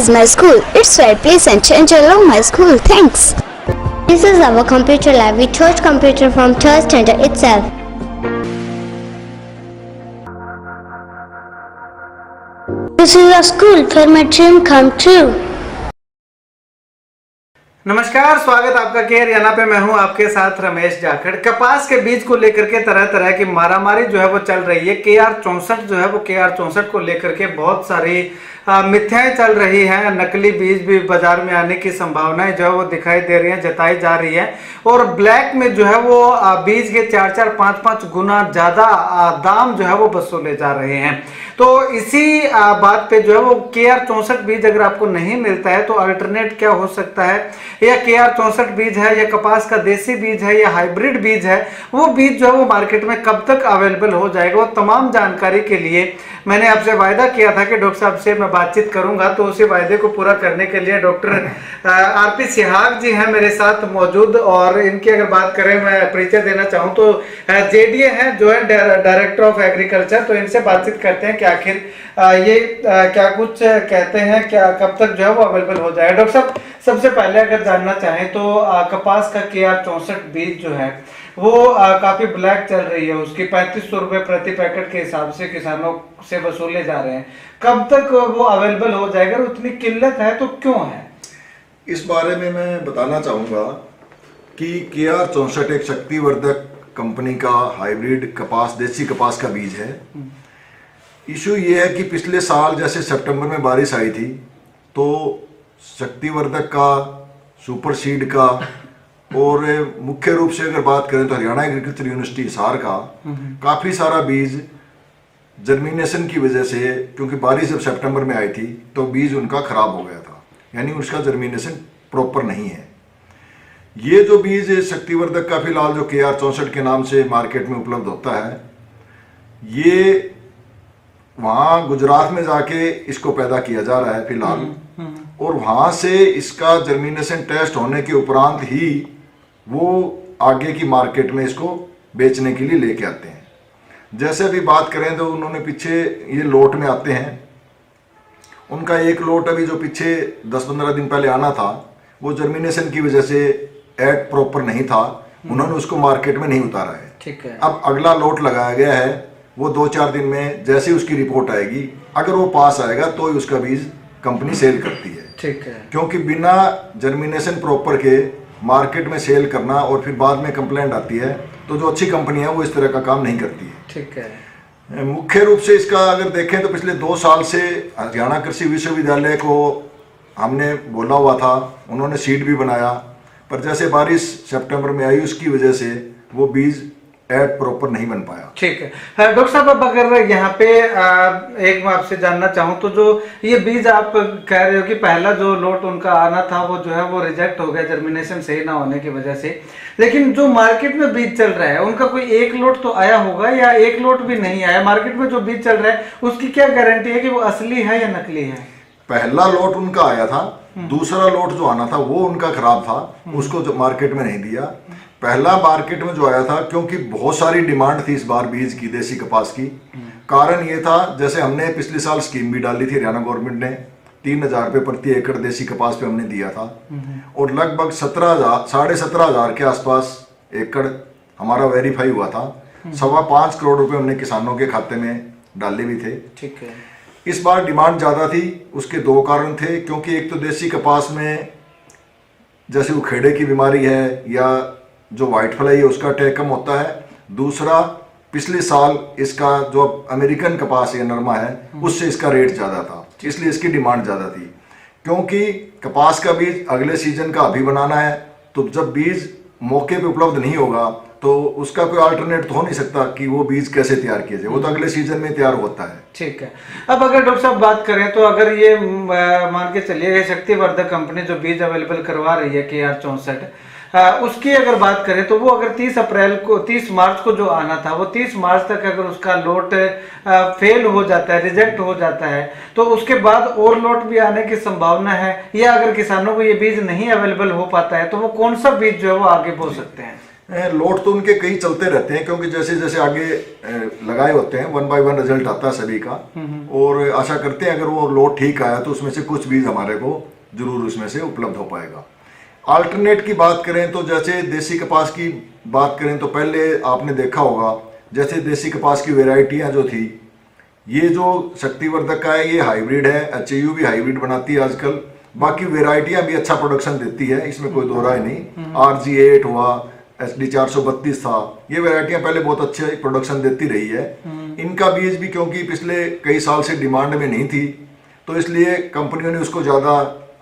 is my school. It's very pleasant and I love my school. Thanks. This is our computer lab. We taught computer from third standard itself. This is a school where my dream come true. नमस्कार, स्वागत आपका care याना पे। मैं हूं आपके साथ रमेश जाखड़। कपास के बीज को लेकर के तरह तरह की मारामारी जो है वो चल रही है। KR64 जो है वो KR64 को लेकर के बहुत सारी मिथ्याएं चल रही हैं। नकली बीज भी बाजार में आने की संभावनाएं जो है वो दिखाई दे रही हैं, जताई जा रही है। और ब्लैक में जो है वो बीज के 4-4, 5-5 गुना ज्यादा दाम जो है वो वसूले जा रहे हैं। तो इसी बात पे जो है वो KR64 बीज अगर आपको नहीं मिलता है तो अल्टरनेट क्या हो सकता है, या KR64 बीज है या कपास का देसी बीज है या हाइब्रिड बीज है, वो बीज जो है वो मार्केट में कब तक अवेलेबल हो जाएगा, वो तमाम जानकारी के लिए मैंने आपसे वायदा किया था कि डॉक्टर साहब से मैं बातचीत करूंगा। तो उसी वायदे को पूरा करने के लिए डॉक्टर RP सिहाग जी हैं मेरे साथ मौजूद। और इनकी अगर बात करें, मैं परिचय देना चाहूँ तो JDA हैं, जो है डायरेक्टर ऑफ एग्रीकल्चर। तो इनसे बातचीत करते हैं कि आखिर ये क्या कुछ कहते हैं, क्या कब तक जो है वो अवेलेबल हो जाएगा। डॉक्टर साहब, सबसे पहले अगर जानना चाहें तो कपास का KR64 बीज जो है वो काफी ब्लैक चल रही है, उसकी 3500 रुपए प्रति पैकेट के हिसाब से किसानों से वसूले जा रहे हैं। कब तक वो अवेलेबल हो जाएगा, उतनी किल्लत है तो क्यों है? इस बारे में मैं बताना चाहूँगा कि KR64 एक शक्तिवर्धक कंपनी का हाइब्रिड कपास, देसी कपास का बीज है। इशू ये है कि पिछले साल जैसे सितंबर में बारिश आई थी तो शक्तिवर्धक का, सुपर सीड का और मुख्य रूप से अगर बात करें तो हरियाणा एग्रीकल्चर यूनिवर्सिटी हिसार का काफ़ी सारा बीज जर्मिनेशन की वजह से, क्योंकि बारिश जब सितंबर में आई थी तो बीज उनका खराब हो गया था, यानी उसका जर्मिनेशन प्रॉपर नहीं है। ये जो बीज शक्तिवर्धक का फिलहाल जो KR64 के नाम से मार्केट में उपलब्ध होता है, ये वहाँ गुजरात में जाके इसको पैदा किया जा रहा है फिलहाल, और वहाँ से इसका जर्मिनेशन टेस्ट होने के उपरांत ही वो आगे की मार्केट में इसको बेचने के लिए लेके आते हैं। जैसे अभी बात करें तो उन्होंने पीछे ये लोट में आते हैं, उनका एक लोट अभी जो पीछे 10-15 दिन पहले आना था वो जर्मिनेशन की वजह से एड प्रॉपर नहीं था, उन्होंने उसको मार्केट में नहीं उतारा है। ठीक है। अब अगला लोट लगाया गया है, वो 2-4 दिन में जैसे उसकी रिपोर्ट आएगी, अगर वो पास आएगा तो ही उसका बीज कंपनी सेल करती है। ठीक है। क्योंकि बिना जर्मिनेशन प्रॉपर के मार्केट में सेल करना और फिर बाद में कंप्लेंट आती है, तो जो अच्छी कंपनी है वो इस तरह का काम नहीं करती है। ठीक है। मुख्य रूप से इसका अगर देखें तो पिछले 2 साल से हरियाणा कृषि विश्वविद्यालय को हमने बोला हुआ था, उन्होंने सीड भी बनाया, पर जैसे बारिश सितंबर में आई उसकी वजह से वो बीज एड प्रॉपर नहीं बन पाया। ठीक है। डॉक्टर साहब, अब अगर यहाँ पे एक मैं आपसे जानना चाहूँ तो जो ये बीज आप कह रहे हो कि पहला जो लोट उनका आना था वो जो है वो रिजेक्ट हो गया जर्मिनेशन सही ना होने की वजह से, लेकिन जो मार्केट में बीज चल रहा है उनका कोई एक लोट तो आया होगा या एक लोट भी नहीं आया? मार्केट में जो बीज चल रहा है उसकी क्या गारंटी है कि वो असली है या नकली है? पहला लोट उनका आया था, दूसरा लोट जो आना था वो उनका खराब था, उसको जो मार्केट में नहीं दिया। पहला मार्केट में जो आया था, क्योंकि बहुत सारी डिमांड थी इस बार बीज की, देसी कपास की, कारण ये था जैसे हमने पिछले साल स्कीम भी डाली थी, हरियाणा गवर्नमेंट ने 3000 रुपये प्रति एकड़ देसी कपास पे हमने दिया था, और लगभग 17,500 के आसपास एकड़ हमारा वेरीफाई हुआ था। 5.25 करोड़ रुपए हमने किसानों के खाते में डाले भी थे। ठीक है। इस बार डिमांड ज़्यादा थी, उसके 2 कारण थे, क्योंकि एक तो देसी कपास में जैसे वो खेड़े की बीमारी है या जो व्हाइट फ्लाई है उसका अटैक कम होता है, दूसरा पिछले साल इसका जो अमेरिकन कपास या नरमा है उससे इसका रेट ज़्यादा था, इसलिए इसकी डिमांड ज़्यादा थी। क्योंकि कपास का बीज अगले सीजन का अभी बनाना है, तो जब बीज मौके पे उपलब्ध नहीं होगा तो उसका कोई अल्टरनेट तो हो नहीं सकता कि वो बीज कैसे तैयार किया जाए, वो तो अगले सीजन में तैयार होता है। ठीक है। अब अगर डॉक्टर साहब बात करें तो अगर ये मान के चलिए शक्तिवर्धक कंपनी जो बीज अवेलेबल करवा रही है KR64, उसकी अगर बात करें तो वो अगर 30 मार्च को जो आना था वो 30 मार्च तक अगर उसका लोट फेल हो जाता है, रिजेक्ट हो जाता है, तो उसके बाद और लोट भी आने की संभावना है, या अगर किसानों को ये बीज नहीं अवेलेबल हो पाता है तो वो कौन सा बीज जो है वो आगे बो सकते हैं? लोट तो उनके कई चलते रहते हैं, क्योंकि जैसे जैसे आगे लगाए होते हैं 1 बाय 1 रिजल्ट आता है सभी का। और आशा करते हैं अगर वो लोट ठीक आया तो उसमें से कुछ बीज हमारे को जरूर उसमें से उपलब्ध हो पाएगा। अल्टरनेट की बात करें तो जैसे देसी कपास की बात करें तो पहले आपने देखा होगा जैसे देसी कपास की वेराइटियां जो थी, ये जो शक्तिवर्धक का है ये हाइब्रिड है, HAU भी हाइब्रिड बनाती है आजकल, बाकी वेराइटियां भी अच्छा प्रोडक्शन देती है, इसमें कोई दो राय नहीं। RG8 हुआ, SD 432 था, ये वेराइटियां पहले बहुत अच्छे प्रोडक्शन देती रही है। इनका बीज भी क्योंकि पिछले कई साल से डिमांड में नहीं थी तो इसलिए कंपनियों ने उसको ज़्यादा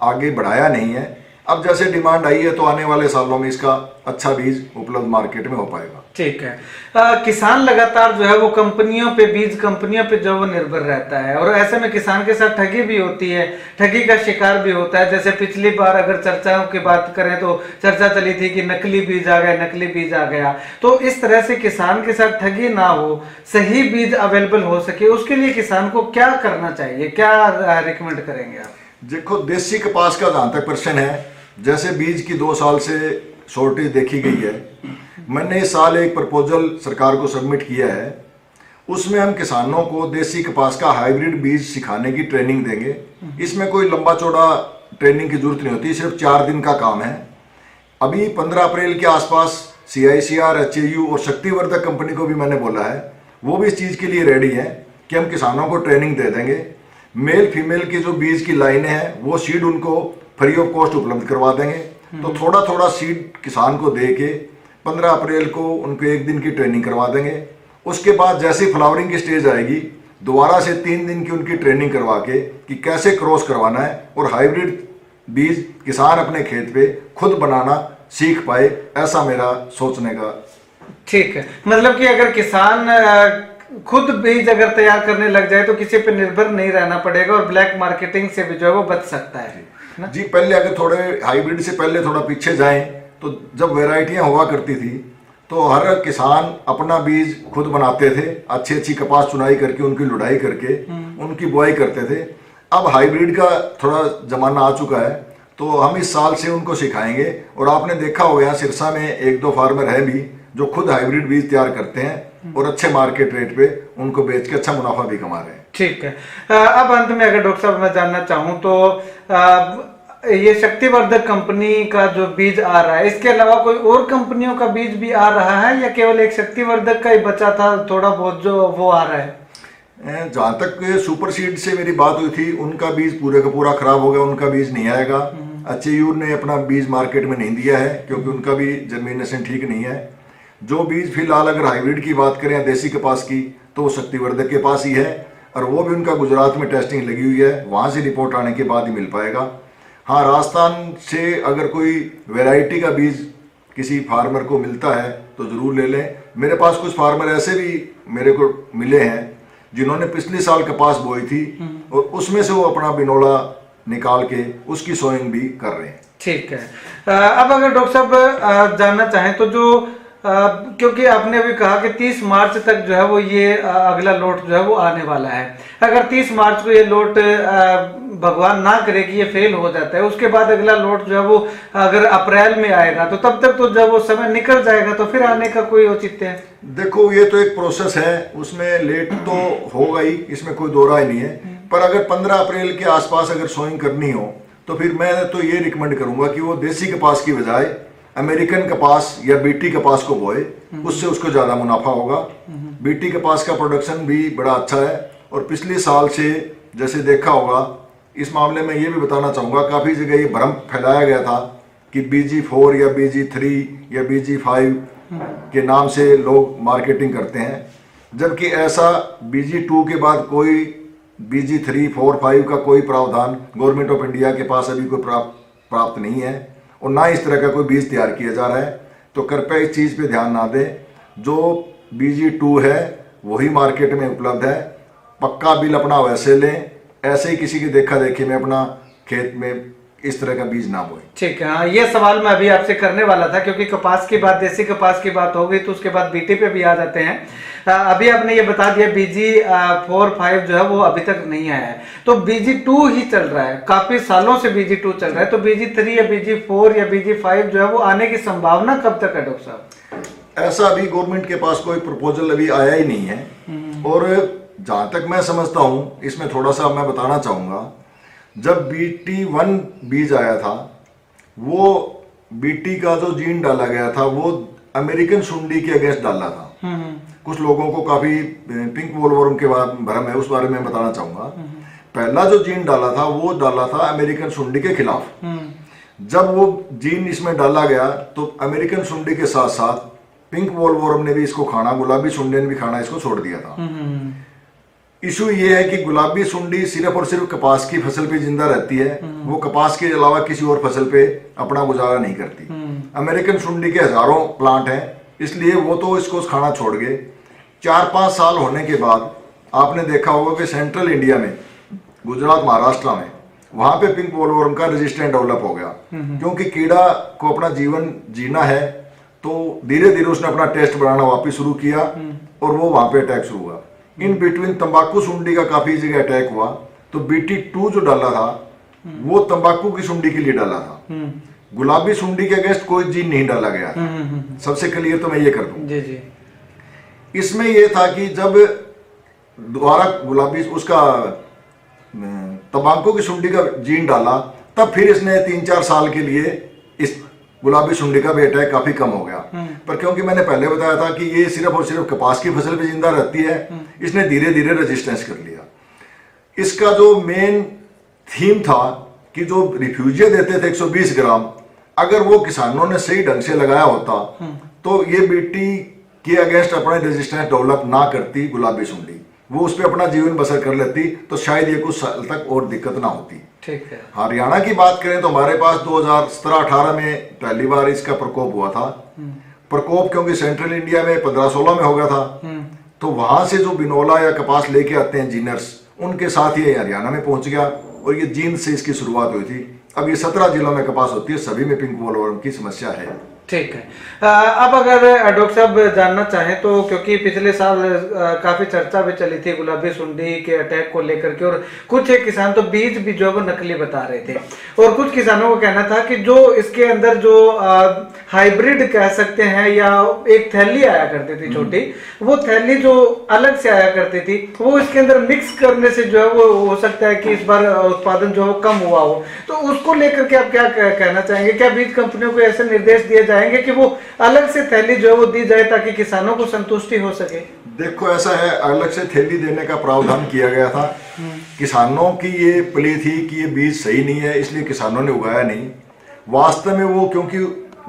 आगे बढ़ाया नहीं है। अब जैसे डिमांड आई है तो आने वाले सालों में इसका अच्छा बीज उपलब्ध मार्केट में हो पाएगा। ठीक है। किसान लगातार जो है वो कंपनियों पे, बीज कंपनियों पे जो वो निर्भर रहता है, और ऐसे में किसान के साथ ठगी भी होती है, ठगी का शिकार भी होता है। जैसे पिछली बार अगर चर्चाओं की बात करें तो चर्चा चली थी कि नकली बीज आ गया, नकली बीज आ गया। तो इस तरह से किसान के साथ ठगी ना हो, सही बीज अवेलेबल हो सके, उसके लिए किसान को क्या करना चाहिए, क्या रिकमेंड करेंगे आप? देखो, देसी कपास का जहां तक प्रश्न है, जैसे बीज की 2 साल से शॉर्टेज देखी गई है, मैंने इस साल एक प्रपोजल सरकार को सबमिट किया है। उसमें हम किसानों को देसी कपास का हाइब्रिड बीज सिखाने की ट्रेनिंग देंगे। इसमें कोई लंबा चौड़ा ट्रेनिंग की जरूरत नहीं होती, सिर्फ 4 दिन का काम है। अभी 15 अप्रैल के आसपास CICR, HAU और शक्तिवर्धक कंपनी को भी मैंने बोला है, वो भी इस चीज़ के लिए रेडी है कि हम किसानों को ट्रेनिंग दे देंगे। मेल फीमेल की जो बीज की लाइनें हैं वो सीड उनको फ्री ऑफ कॉस्ट उपलब्ध करवा देंगे। तो थोड़ा थोड़ा सीड किसान को दे के 15 अप्रैल को उनको 1 दिन की ट्रेनिंग करवा देंगे। उसके बाद जैसे फ्लावरिंग की स्टेज आएगी, दोबारा से 3 दिन की उनकी ट्रेनिंग करवा के कि कैसे क्रॉस करवाना है और हाइब्रिड बीज किसान अपने खेत पे खुद बनाना सीख पाए, ऐसा मेरा सोचने का। ठीक है, मतलब कि अगर किसान खुद बीज अगर तैयार करने लग जाए तो किसी पे निर्भर नहीं रहना पड़ेगा और ब्लैक मार्केटिंग से भी जो है वो बच सकता है ना? जी, पहले अगर थोड़े हाइब्रिड से पहले थोड़ा पीछे जाएं तो जब वेराइटियां हुआ करती थी तो हर किसान अपना बीज खुद बनाते थे, अच्छी अच्छी कपास चुनाई करके उनकी लुढ़ाई करके उनकी बुआई करते थे। अब हाइब्रिड का थोड़ा जमाना आ चुका है तो हम इस साल से उनको सिखाएंगे। और आपने देखा होगा यहाँ सिरसा में 1-2 फार्मर है भी जो खुद हाइब्रिड बीज तैयार करते हैं और अच्छे मार्केट रेट पे उनको बेच के अच्छा मुनाफा भी कमा रहे हैं। ठीक है। अब अंत में अगर डॉक्टर साहब मैं जानना चाहूँ तो ये शक्तिवर्धक कंपनी का जो बीज आ रहा है, इसके अलावा कोई और कंपनियों का बीज भी आ रहा है या केवल एक शक्तिवर्धक का ही बचा था थोड़ा बहुत जो वो आ रहा है? जहां तक सुपर सीड से मेरी बात हुई थी उनका बीज पूरे का पूरा खराब हो गया, उनका बीज नहीं आएगा। HAU ने अपना बीज मार्केट में नहीं दिया है क्योंकि उनका भी जर्मिनेशन ठीक नहीं है। जो बीज फिलहाल अगर हाइब्रिड की बात करें देसी कपास की तो वो शक्तिवर्धक के पास ही है और वो भी उनका गुजरात में टेस्टिंग लगी हुई है, वहां से रिपोर्ट आने के बाद ही मिल पाएगा। हाँ, राजस्थान से अगर कोई वैरायटी का बीज किसी फार्मर को मिलता है तो ज़रूर ले लें। मेरे पास कुछ फार्मर ऐसे भी मेरे को मिले हैं जिन्होंने पिछले साल कपास बोई थी और उसमें से वो अपना बिनोला निकाल के उसकी सोइंग भी कर रहे हैं। ठीक है। अब अगर डॉक्टर साहब जानना चाहें तो जो क्योंकि आपने अभी कहा कि 30 मार्च तक जो है वो ये अगला लोट जो है वो आने वाला है। अगर 30 मार्च को ये लोट भगवान ना करे कि ये फेल हो जाता है, उसके बाद अगला लोट जो है वो अगर अप्रैल में आएगा तो तब तक तो जब वो समय निकल जाएगा तो फिर आने का कोई औचित्य है? देखो, ये तो एक प्रोसेस है, उसमें लेट तो होगा ही, इसमें कोई दो राय नहीं है। पर अगर 15 अप्रैल के आसपास अगर सोइंग करनी हो तो फिर मैं तो ये रिकमेंड करूंगा कि वो देसी कपास की बजाय अमेरिकन कपास या BT कपास को बोए, उससे उसको ज्यादा मुनाफा होगा। BT कपास का प्रोडक्शन भी बड़ा अच्छा है और पिछले साल से जैसे देखा होगा, इस मामले में ये भी बताना चाहूंगा, काफी जगह ये भ्रम फैलाया गया था कि BG4 या BG3 या BG5 के नाम से लोग मार्केटिंग करते हैं, जबकि ऐसा BG2 के बाद कोई BG3, 4, 5 का कोई प्रावधान गवर्नमेंट ऑफ इंडिया के पास अभी कोई प्राप्त नहीं है और ना इस तरह का कोई बीज तैयार किया जा रहा है। तो कृपया इस चीज़ पे ध्यान ना दें, जो BG2 है वही मार्केट में उपलब्ध है। पक्का बिल अपना वैसे लें, ऐसे ही किसी की देखा देखी में अपना खेत में इस तरह का बीज ना बोएं। ठीक है। हाँ, ये सवाल मैं अभी आपसे करने वाला था क्योंकि कपास की बात, देसी कपास की बात हो गई तो उसके बाद BT पे भी आ जाते हैं। अभी आपने ये बता दिया BG4, 5 जो है वो अभी तक नहीं आया है, तो BG2 ही चल रहा है, काफी सालों से BG2 चल रहा है। तो BG3 या BG4 या BG5 जो है वो आने की संभावना कब तक है डॉक्टर साहब? ऐसा अभी गवर्नमेंट के पास कोई प्रपोजल अभी आया ही नहीं है। और जहां तक मैं समझता हूं, इसमें थोड़ा सा मैं बताना चाहूंगा, जब BT1 बीज आया था, वो BT का जो जीन डाला गया था वो अमेरिकन सुंडी के अगेंस्ट डाला था। कुछ लोगों को काफी पिंक बोलवर्म के बाद भ्रम है, उस बारे में बताना चाहूंगा। पहला जो जीन डाला था वो डाला था अमेरिकन सुंडी के खिलाफ। जब वो जीन इसमें डाला गया तो अमेरिकन सुंडी के साथ साथ पिंक बोलवर्म ने भी इसको खाना, गुलाबी सुंडी ने भी खाना इसको छोड़ दिया था। इशू ये है कि गुलाबी सुंडी सिर्फ और सिर्फ कपास की फसल पे जिंदा रहती है, वो कपास के अलावा किसी और फसल पे अपना गुजारा नहीं करती। अमेरिकन सुंडी के हजारों प्लांट हैं, इसलिए वो तो इसको खाना छोड़ गए। 4-5 साल होने के बाद आपने देखा होगा कि सेंट्रल इंडिया में, गुजरात, महाराष्ट्र में, वहां पे पिंक बोलवर्म का रेजिस्टेंट डेवलप हो गया। क्योंकि कीड़ा को अपना जीवन जीना है, तो धीरे धीरे उसने अपना टेस्ट बनाना वापिस शुरू किया और वो वहां पे अटैक शुरू हुआ। इन बिटवीन तंबाकू सुंडी का काफी जगह अटैक हुआ, तो BT2 जो डाला था वो तंबाकू की सुंडी के लिए डाला था। गुलाबी सुंडी के अगेंस्ट कोई जीन नहीं डाला गया। सबसे क्लियर तो मैं ये कर दूं। जी जी। इसमें ये था कि जब दोबारा गुलाबी उसका तंबाकू की सुंडी का जीन डाला, तब फिर इसने 3-4 साल के लिए इस गुलाबी सुंडी का भी अटैक काफी कम हो गया। पर क्योंकि मैंने पहले बताया था कि ये सिर्फ और सिर्फ कपास की फसल पे जिंदा रहती है, इसने धीरे धीरे रेजिस्टेंस कर लिया। इसका जो मेन थीम था कि जो रिफ्यूजिया देते थे 120 ग्राम, अगर वो किसानों ने सही ढंग से लगाया होता तो ये BT के अगेंस्ट अपना रेजिस्टेंस डेवलप ना करती गुलाबी सुंडी, वो उस पर अपना जीवन बसर कर लेती, तो शायद ये कुछ साल तक और दिक्कत ना होती। ठीक है। हरियाणा की बात करें तो हमारे पास 2017-18 में पहली बार इसका प्रकोप हुआ था। प्रकोप क्योंकि सेंट्रल इंडिया में 15-16 में हो गया था, तो वहां से जो बिनोला या कपास लेके आते हैं जीनर्स, उनके साथ ये हरियाणा में पहुंच गया और ये जींद से इसकी शुरुआत हुई थी। अब ये 17 जिलों में कपास होती है, सभी में पिंक बोलवर्म की समस्या है। ठीक है। अब अगर डॉक्टर साहब जानना चाहें तो, क्योंकि पिछले साल काफी चर्चा भी चली थी गुलाबी सुंडी के अटैक को लेकर के, और कुछ एक किसान तो बीज भी जो है वो नकली बता रहे थे, और कुछ किसानों को कहना था कि जो इसके अंदर जो हाइब्रिड कह सकते हैं या एक थैली आया करती थी छोटी, वो थैली जो अलग से आया करती थी, वो इसके अंदर मिक्स करने से जो है वो हो सकता है कि इस बार उत्पादन जो है कम हुआ हो। तो उसको लेकर के आप क्या कहना चाहेंगे? क्या बीज कंपनियों को ऐसे निर्देश दिए जाएंगे कि वो अलग से थैली जो है वो दी जाए ताकि किसानों को संतुष्टि हो सके? देखो, ऐसा है, अलग से थैली देने का प्रावधान किया गया था। किसानों की ये प्ले थी कि ये बीज सही नहीं है, इसलिए किसानों ने उगाया नहीं। वास्तव में वो, क्योंकि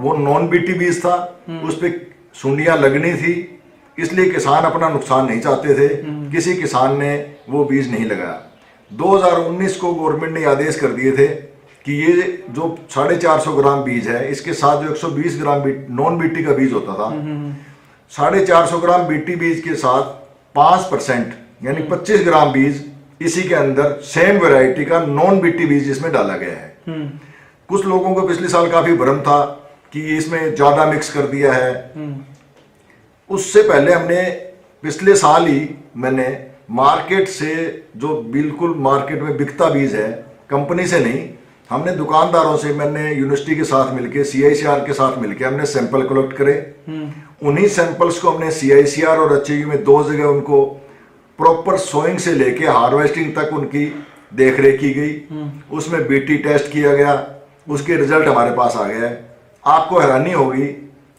वो नॉन BT बीज था, उस पर सुंडियां लगनी थी, इसलिए किसान अपना नुकसान नहीं चाहते थे। किसी किसान ने वो बीज नहीं लगाया। 2019 को गवर्नमेंट ने आदेश कर दिए थे कि ये जो 450 ग्राम बीज है, इसके साथ जो 120 ग्राम नॉन BT का बीज होता था, 450 ग्राम BT बीज के साथ 5% यानी 25 ग्राम बीज इसी के अंदर सेम वैरायटी का नॉन BT बीज इसमें डाला गया है। कुछ लोगों को पिछले साल काफी भ्रम था कि इसमें ज्यादा मिक्स कर दिया है। उससे पहले हमने पिछले साल ही मैंने मार्केट से, जो बिल्कुल मार्केट में बिकता बीज है, कंपनी से नहीं, हमने दुकानदारों से, मैंने यूनिवर्सिटी के साथ मिलके, CICR के साथ मिलके हमने सैंपल कलेक्ट करे। उन्हीं सैंपल्स को हमने CICR और HAU में 2 जगह उनको प्रॉपर सोइंग से लेके हार्वेस्टिंग तक उनकी देखरेख की गई। उसमें BT टेस्ट किया गया, उसके रिजल्ट हमारे पास आ गए। आपको हैरानी होगी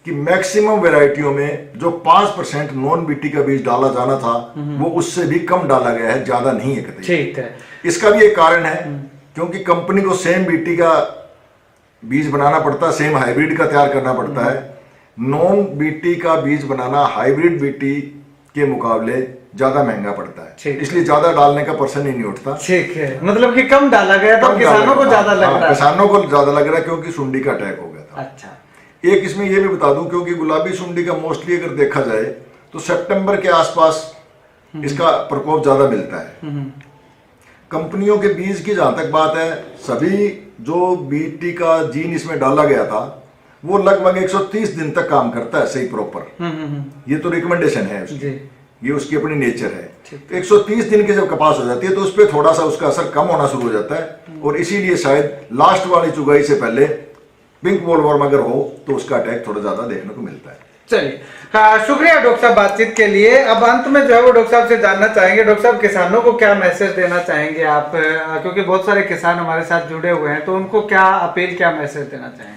कि मैक्सिमम वैरायटियों में जो 5% नॉन BT का बीज डाला जाना था, वो उससे भी कम डाला गया है, ज्यादा नहीं है कतई। ठीक है। इसका भी एक कारण है, क्योंकि कंपनी को सेम BT का बीज बनाना पड़ता है, सेम हाइब्रिड का तैयार करना पड़ता है। नॉन BT का बीज बनाना हाइब्रिड BT के मुकाबले ज्यादा महंगा पड़ता है, इसलिए ज्यादा डालने का पर्सन ही नहीं उठता। ठीक है, मतलब कि कम डाला गया था, किसानों को ज्यादा लग रहा है। किसानों को ज्यादा लग रहा है क्योंकि सुंडी का अटैक हो गया था। अच्छा। एक इसमें यह भी बता दूं, क्योंकि गुलाबी सुंडी का मोस्टली अगर देखा जाए तो सितंबर के आसपास इसका प्रकोप ज्यादा मिलता है। कंपनियों के बीज की जहां तक बात है, सभी जो BT का जीन इसमें डाला गया था वो लगभग 130 दिन तक काम करता है सही प्रॉपर। ये तो रिकमेंडेशन है उसकी, ये उसकी अपनी नेचर है। तो 130 दिन की जब कपास हो जाती है तो उस पर थोड़ा सा उसका असर कम होना शुरू हो जाता है, और इसीलिए शायद लास्ट वाली चुगाई से पहले पिंक बोलवर्म अगर हो तो उसका अटैक थोड़ा ज्यादा देखने को मिलता है। चलिए, हाँ, शुक्रिया डॉक्टर साहब बातचीत के लिए। अब अंत में जो है वो डॉक्टर साहब से जानना चाहेंगे, डॉक्टर साहब किसानों को क्या मैसेज देना चाहेंगे आप, क्योंकि बहुत सारे किसान हमारे साथ जुड़े हुए हैं, तो उनको क्या अपील, क्या मैसेज देना चाहेंगे?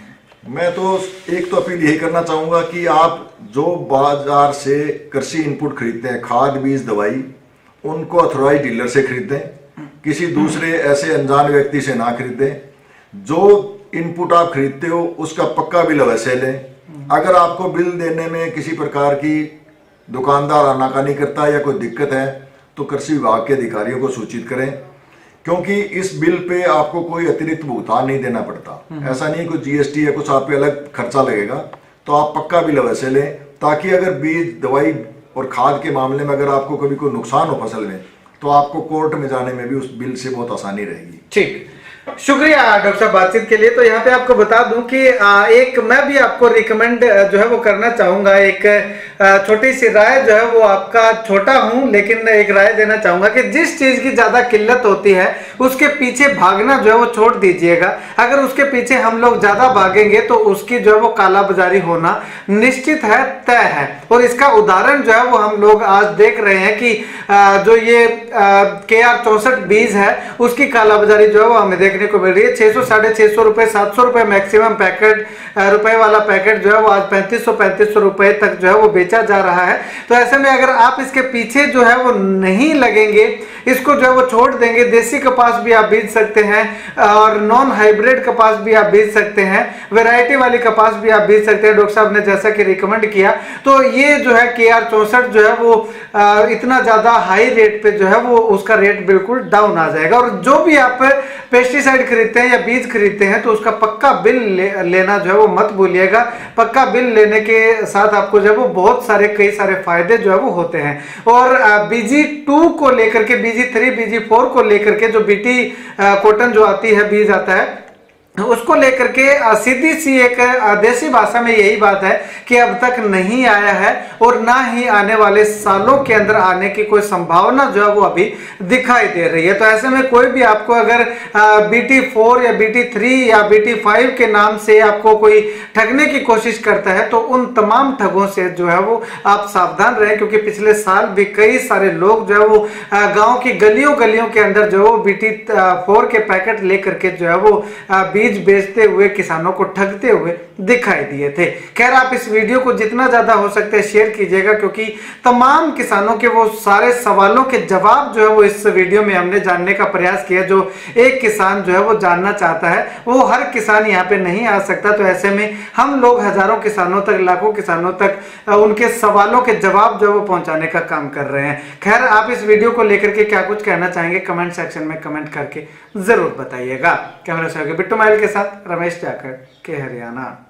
मैं तो एक तो अपील यही करना चाहूंगा कि आप जो बाजार से कृषि इनपुट खरीदते हैं, खाद बीज दवाई, उनको अथॉराइज्ड डीलर से खरीदें, किसी दूसरे ऐसे अनजान व्यक्ति से ना खरीदें। जो इनपुट आप खरीदते हो उसका पक्का बिल अवश्य लें। अगर आपको बिल देने में किसी प्रकार की दुकानदार आनाकानी करता है या कोई दिक्कत है तो कृषि विभाग के अधिकारियों को सूचित करें, क्योंकि इस बिल पे आपको कोई अतिरिक्त भुगतान नहीं देना पड़ता। ऐसा नहीं कुछ जीएसटी या कुछ आप पे अलग खर्चा लगेगा, तो आप पक्का बिल अवश्य लें, ताकि अगर बीज दवाई और खाद के मामले में अगर आपको कभी कोई नुकसान हो फसल में तो आपको कोर्ट में जाने में भी उस बिल से बहुत आसानी रहेगी। ठीक, शुक्रिया डॉक्टर साहब बातचीत के लिए। तो यहाँ पे आपको बता दूं कि एक मैं भी आपको रिकमेंड जो है वो करना चाहूंगा, एक छोटी सी राय जो है वो आपका, छोटा हूं लेकिन एक राय देना चाहूंगा कि जिस चीज की ज्यादा किल्लत होती है उसके पीछे भागना जो है वो छोड़ दीजिएगा। अगर उसके पीछे हम लोग ज्यादा भागेंगे तो उसकी जो है वो काला बाजारी होना निश्चित है, तय है। और इसका उदाहरण जो है वो हम लोग आज देख रहे हैं कि जो ये KR 64 बीज है उसकी काला बाजारी जो है वो हमें देखने को मिल रही है। 600, 650 रुपए, 700 रुपए मैक्सिमम पैकेट, रुपए वाला पैकेट जो है वो आज 3500 रुपए तक जो है वो बेचा जा रहा है। तो ऐसे में अगर आप इसके पीछे जो है वो नहीं लगेंगे, इसको जो है वो छोड़ देंगे, देसी कपास भी आप बीज सकते हैं और नॉन हाइब्रिड कपास भी आप बीज सकते हैं, वैरायटी वाली कपास भी आप बीज सकते हैं, डॉक्टर साहब ने जैसा कि रिकमेंड किया। तो ये जो है KR 64 जो है वो इतना ज्यादा हाई रेट पे जो है वो उसका रेट बिल्कुल डाउन आ जाएगा। और जो भी आप पेस्टिसाइड खरीदते हैं या बीज खरीदते हैं तो उसका पक्का बिल लेना जो है वो मत भूलिएगा। पक्का बिल लेने के साथ आपको जो है वो बहुत सारे, कई सारे फायदे जो है वो होते हैं। और BG2 को लेकर के, BG3, BG4 को लेकर के जो BT कॉटन जो आती है, बीज आता है, उसको लेकर के सीधी सी एक देसी भाषा में यही बात है कि अब तक नहीं आया है और ना ही आने वाले सालों के अंदर आने की कोई संभावना जो है वो अभी दिखाई दे रही है। तो ऐसे में कोई भी आपको अगर BT4 या BT3 या BT5 के नाम से आपको कोई ठगने की कोशिश करता है तो उन तमाम ठगों से जो है वो आप सावधान रहें, क्योंकि पिछले साल भी कई सारे लोग जो है वो गाँव की गलियों के अंदर जो है वो BT4 के पैकेट लेकर के जो है वो बीज बेचते हुए किसानों को ठगते हुए दिखाई दिए थे। खैर, आप इस वीडियो को जितना ज्यादा हो सकता है शेयर कीजिएगा, क्योंकि तमाम किसानों के वो सारे सवालों के जवाब जो है वो इस वीडियो में हमने जानने का प्रयास किया। जो एक किसान जो है वो जानना चाहता है वो हर किसान यहाँ पे नहीं आ सकता। तो ऐसे में हम लोग हजारों किसानों तक, लाखों किसानों तक उनके सवालों के जवाब जो है वो पहुंचाने का काम कर रहे हैं। खैर, आप इस वीडियो को लेकर के क्या कुछ कहना चाहेंगे कमेंट सेक्शन में कमेंट करके जरूर बताइएगा। कैमरा से बिट्टू माइल के साथ रमेश जाखड़ के हरियाणा।